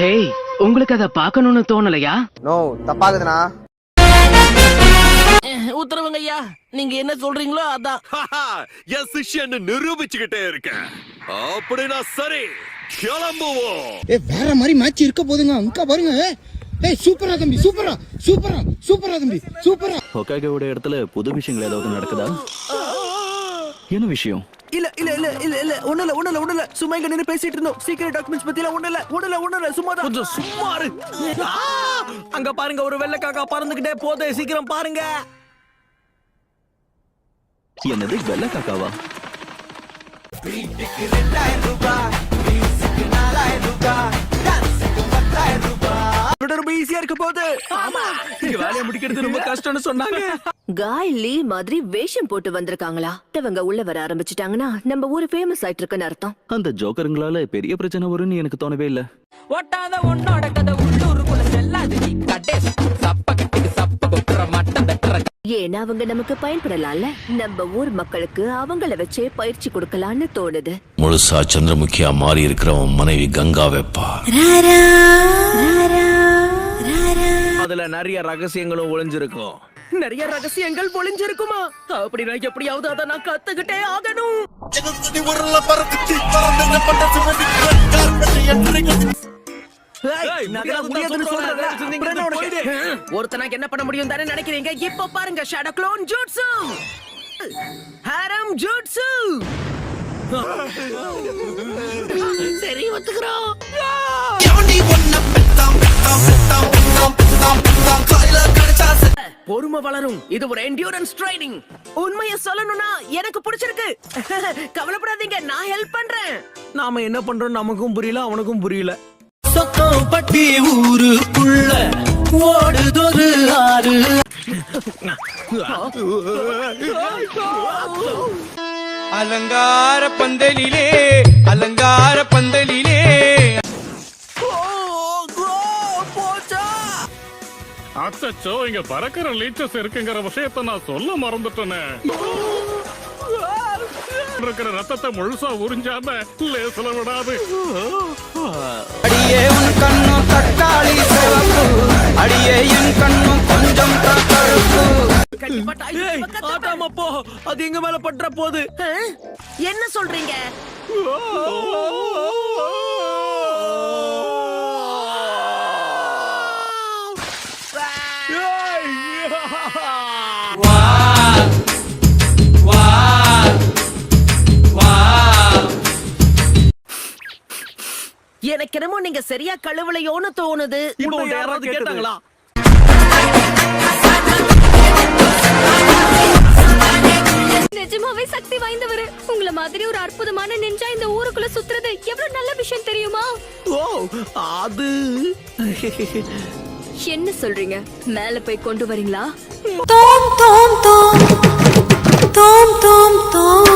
ஏய், உங்களுக்கு அத பாக்கணும்னு தோணலையா? நோ, தப்பாகுதுண்ணா. உத்தரவுங்க ஐயா, நீங்க என்ன சொல்றீங்களோ அதான். என் சிஷ்யன்னு நிரூபிச்சுக்கிட்டே இருக்கேன். அப்படின்னா சரி, கிளம்புவோம். வேற மாதிரி மேட்ச் இருக்க போதுங்க. அங்க பாருங்க. ஏய் சூப்பரா தம்பி, சூப்பரா சூப்பரா சூப்பரா தம்பி, சூப்பரா. ஹொக்காகேவோட இடத்துல புது விஷயங்கள் ஏதாவது நடக்குதா? என்ன விஷயம்? இல்ல இல்ல இல்ல இல்ல இல்ல ஒண்ணுல சும்மா இங்க நின்னு பேசிட்டு இருந்தோம். சீக்ரெட் டாக்குமெண்ட்ஸ் பத்தில ஒண்ணுல சும்மா தான். கொஞ்சம் சும்மா இரு. அங்க பாருங்க, ஒரு வெள்ளை காக்கா பறந்துகிட்டே போதே, சீக்கிரம் பாருங்க. என்னது, வெள்ளை காக்காவா? ரொம்ப ஈஸியா இருக்க போகுது. வேலையை முடிக்கிறது ரொம்ப கஷ்டம்னு சொன்னாங்க. காய் லீ மாதிரி வேஷம் போட்டு வந்திருக்காங்களா? இவங்க உள்ள வர ஆரம்பிச்சிட்டாங்கன்னா நம்ம ஊரு ஃபேமஸ் ஆயிட்டு இருக்குன்னு அர்த்தம். அந்த ஜோக்கருங்களால பெரிய பிரச்சனை வரும்னு எனக்கு தோணவே இல்ல. ஒட்டாத ஒன்னோட கதை உள்ளூருக்குள்ள செல்லாது. ஏன்னா அவங்க நமக்கு பயன்படலாம்ல. நம்ம ஊர் மக்களுக்கு அவங்கள வச்சே பயிற்சி கொடுக்கலான்னு தோணுது. முழுசா சந்திரமுகியா மாறி இருக்கிறவன் மனைவி கங்கா வெப்பா. அதுல நிறைய ரகசியங்களும் ஒளிஞ்சிருக்கும். நிறைய ரகசியங்கள் ஒளிஞ்சிருக்குமா? அப்படின்னா எப்படியாவது அதை நான் கத்துக்கிட்டே ஆகணும். ஒருத்தனாக்கு என்ன பண்ண முடியும் தானே நினைக்கிறீங்க? இப்ப பாருங்க, ஷேடோ க்ளோன் ஜூட்சு, ஹாரம் ஜூட்சு. சரி, ஒத்துக்கிறோம். பொறுமை வளரும். இது ஒரு என்டியூரன்ஸ் ட்ரைனிங். உண்மையை சொல்லணும்னா எனக்கு பிடிச்சிருக்கு. கவலைப்படாதீங்க, நான் ஹெல்ப் பண்றேன். நாம என்ன பண்றோம் நமக்கும் புரியல, அவனுக்கும் புரியல. சொக்கப்பட்டி ஊருக்குள்ள ஓடுதொரு ஆறு. அலங்கார பந்தலிலே, அலங்கார பந்தலிலே. அச்சோ, இங்க பறக்கிற லீச்சஸ் இருக்குங்கிற விஷயத்தை நான் சொல்ல மறந்துட்டேனே. இருக்கிற ரத்தத்தை முழுசா உறிஞ்சாம லேசல விடாது. அடியே உன் கண்ணும் தக்காளி சிவப்பு, அடியே என் கண்ணும் கொஞ்சம் கருப்பு. ஆட்டாமப்போ, அது எங்க மேல பற்ற போது. என்ன சொல்றீங்க? எனக்கு என்னமோ நீங்க சரியா கழுவலையோன்னு தோணுது. யாராவது கேட்டாங்களா? நிஜமாவே சக்தி வாய்ந்தவர். உங்கள மாதிரி ஒரு அற்புதமான நிஞ்சா இந்த ஊருக்குள்ள சுத்துறது எவ்வளவு நல்ல விஷயம் தெரியுமா? ஓ, அது என்ன சொல்றீங்க? மேல போய் கொண்டு வரீங்களா? தோம் தோம் தோம் தோம் தோம் தோம்.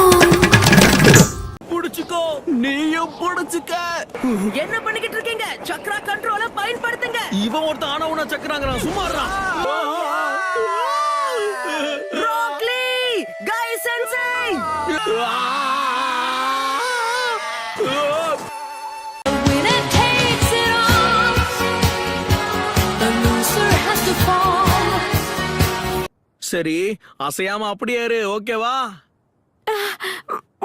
புடிச்சுக்கோ, நீயும் புடிச்சுக்க. என்ன பண்ணிக்கிட்டு இருக்கீங்க? சக்ரா கண்ட்ரோல பயன்படுத்துங்க. இவன் ஒருத்த ஆனவனா சக்கராங்கறான். சும்மாறா. ராக்லி, கை சென்சை. சரி, அசையாம அப்படியே இரு, ஓகேவா?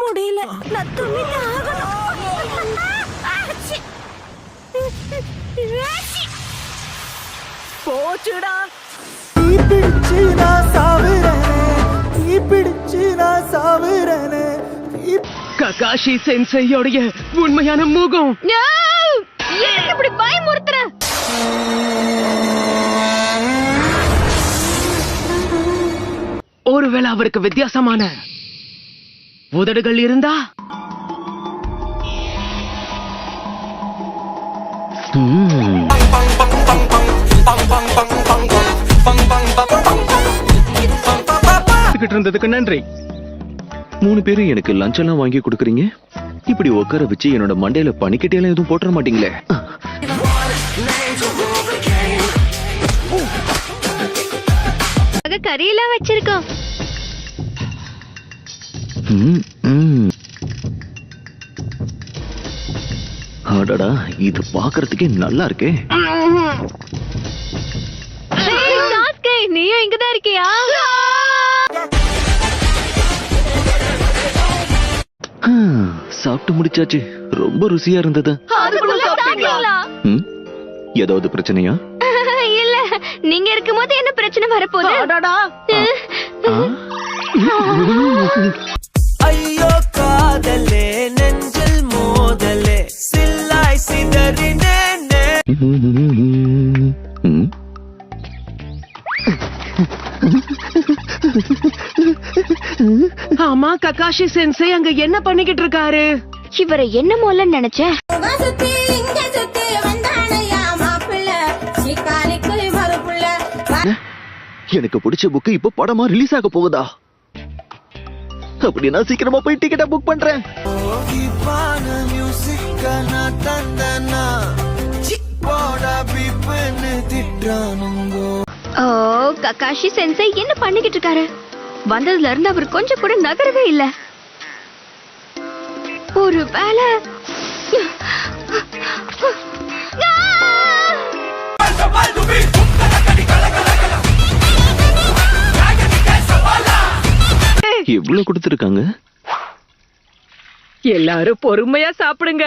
முடியல, நான் துணிட்டு ஆகணும். போச்சுடா. நீ பிடிச்சு நான் சாவுறேனே, நீ பிடிச்சு நான் சாவுறேனே. ககாஷி சென்சையோடைய உண்மையான முகம். எனக்கு இப்படி பயமுறுத்துற? ஒருவேளை அவருக்கு வித்தியாசமான உதடுகள் இருந்தா? இருந்ததுக்கு நன்றி. 3 பேரும் எனக்கு லஞ்ச் எல்லாம் வாங்கி கொடுக்குறீங்க. இப்படி உட்கார வச்சு என்னோட மண்டையில பனிக்கட்டியெல்லாம் எதுவும் போட்டுற மாட்டீங்களே? கறியெல்லாம் வச்சிருக்கோம். அடடா, இது பாக்குறதுக்கே நல்லா இருக்கே. நீயும் இங்கதான் இருக்கியா? சாப்பிட்டு முடிச்சாச்சு. ரொம்ப ருசியா இருந்தது. ம், ஏதாவது பிரச்சனையா? இல்ல, நீங்க இருக்கும்போது என்ன பிரச்சனை வரப்போகுது? ஐயோ காதலே நெஞ்சில் மோதலே சில்லாய் சிதறினேனே. ம், ஆமா, ககாஷி சென்சை அங்க என்ன பண்ணிக்கிட்டு இருக்காரு? இவரை என்ன மோல நினைச்சேன். எனக்கு பிடிச்ச புக்கு இப்ப படமா ரிலீஸ் ஆக போகுதா? அப்படின்னா சீக்கிரமா போய் டிக்கெட்டை புக் பண்றேன். இப்பான மியூசிக்க நான் தந்தனா சிப்போட பிப்பன்னு திட்டானுங்கோ. ஓ, ககாஷி சென்சை என்ன பண்ணிக்கிட்டு இருக்காரு? வந்ததுல இருந்து அவர் கொஞ்சம் கூட நகரவே இல்ல. ஒரு வேலை எவ்வளவு கொடுத்திருக்காங்க? எல்லாரும் பொறுமையா சாப்பிடுங்க.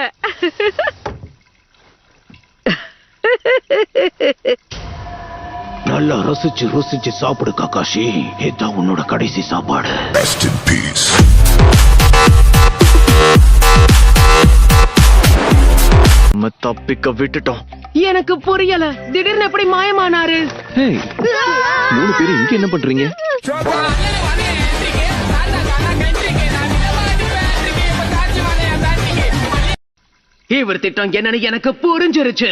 நல்லா ரசிச்சு ருசிச்சு சாப்பிடு ககாஷி. இதான் உன்னோட கடைசி சாப்பாடு. நம்ம தப்பிக்க விட்டுட்டோம். எனக்கு புரியல, திடீர்னு எப்படி மாயமானாரு? ஹேய், 3 பேரும் இங்க என்ன பண்றீங்க? இவர் திட்டம் என்னன்னு எனக்கு புரிஞ்சிருச்சு.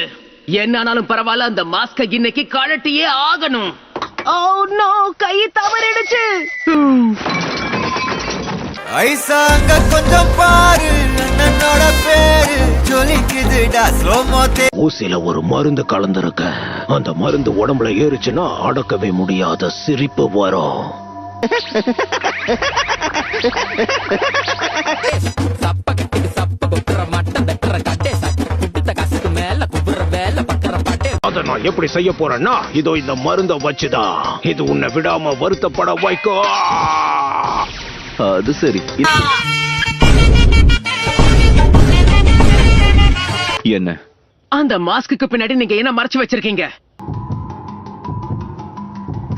என்னானாலும் பரவாயில்ல, அந்த மாஸ்க இன்னைக்கு கழட்டியே ஆகணும். ஓ நோ, கை தவறிடுச்சு. ஐசாங்க கொஞ்சம் பாரு, அண்ணனோட பேரு ஜொலிக்குதுடா ஸ்லோமோதே. ஊசில ஒரு மருந்து கலந்திருக்க. அந்த மருந்து உடம்புல ஏறிச்சுன்னா அடக்கவே முடியாத சிரிப்பு வரும். அத நான் எப்படி செய்ய போறேன்னா, இதோ இந்த மருந்த வச்சுதான். இது உன்னை விடாம வருத்தப்பட வைக்கும். அது சரி. என்ன? அந்த மாஸ்க்கு பின்னாடி நீங்க என்ன மறைச்சு வச்சிருக்கீங்க?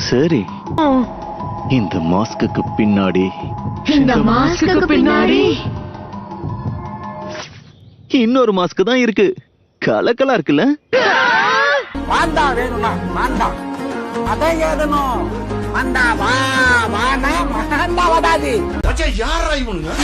சரி, இந்த மாஸ்க்கு பின்னாடி இன்னொரு மாஸ்க் தான் இருக்கு. கலக்கலா இருக்குல்ல? மாண்டா வேணுமா? மாண்டா அதான் ஏதனும். மாண்டா வா வாடா மாண்டா வடாதி. யாரா இவனுங்க?